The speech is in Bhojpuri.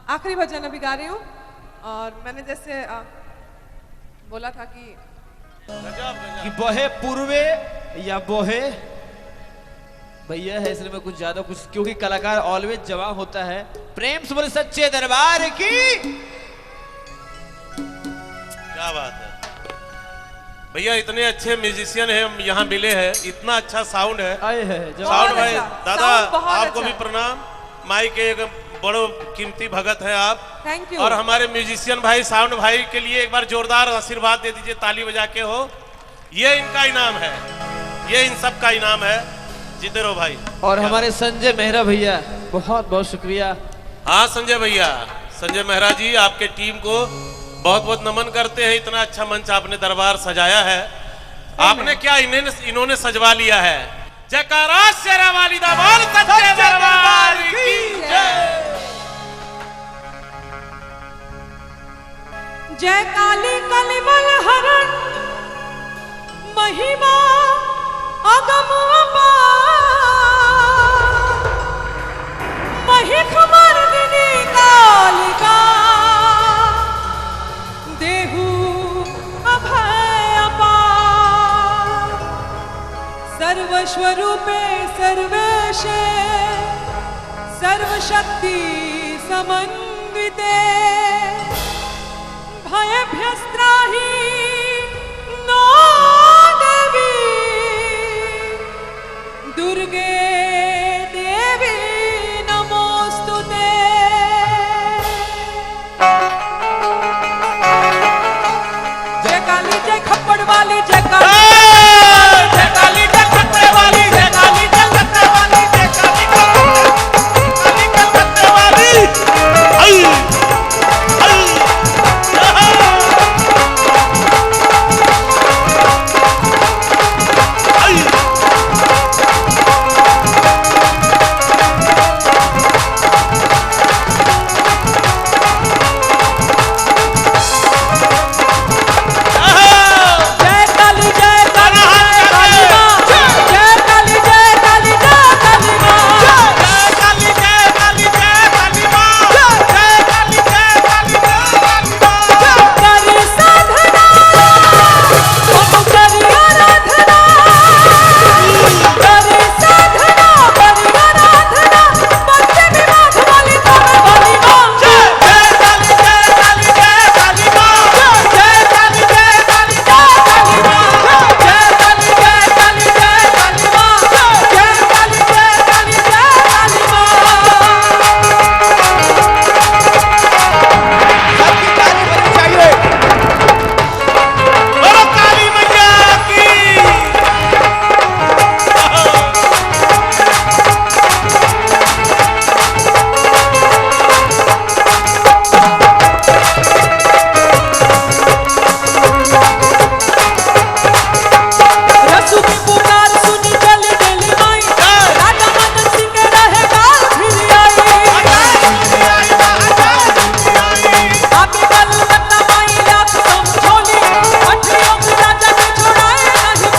आखिरी भजन अभी गा रही हूँ। और मैंने जैसे बोला था कि बहे पूर्वे या बोहे भैया है, इसलिए मैं कुछ ज्यादा कुछ, क्योंकि कलाकार ऑलवेज जवान होता है। प्रेम से बोले सच्चे दरबार की। क्या बात है भैया, इतने अच्छे म्यूजिशियन हैं हम यहाँ मिले हैं, इतना अच्छा साउंड है। साउंड भाई दादा आपको भी प्रणाम। माइक के एक बड़ो कीमती भगत है आप। Thank you. और हमारे म्यूजिशियन भाई साउंड भाई के लिए एक बार जोरदार आशीर्वाद दे दीजिए, ताली बजा के हो। ये इनका इनाम है, ये इन सब का इनाम है। जीते रहो भाई। और हमारे संजय मेहरा भैया बहुत बहुत शुक्रिया। हाँ संजय भैया, संजय मेहरा जी आपके टीम को बहुत बहुत नमन करते हैं। इतना अच्छा मंच आपने दरबार सजाया है। आपने क्या इन्होंने सजवा लिया है। जयकारा शेरा वाली दा बोल सच्चे दरबार की जय। जय काली कलिमल हरण महिमा अगम अपार, महिख मर्दिनी कालिका देहु अभय अपार, सर्वस्वरूपे सर्वेशे सर्वशक्ति समन्विते, भयभ्यस्त्राहि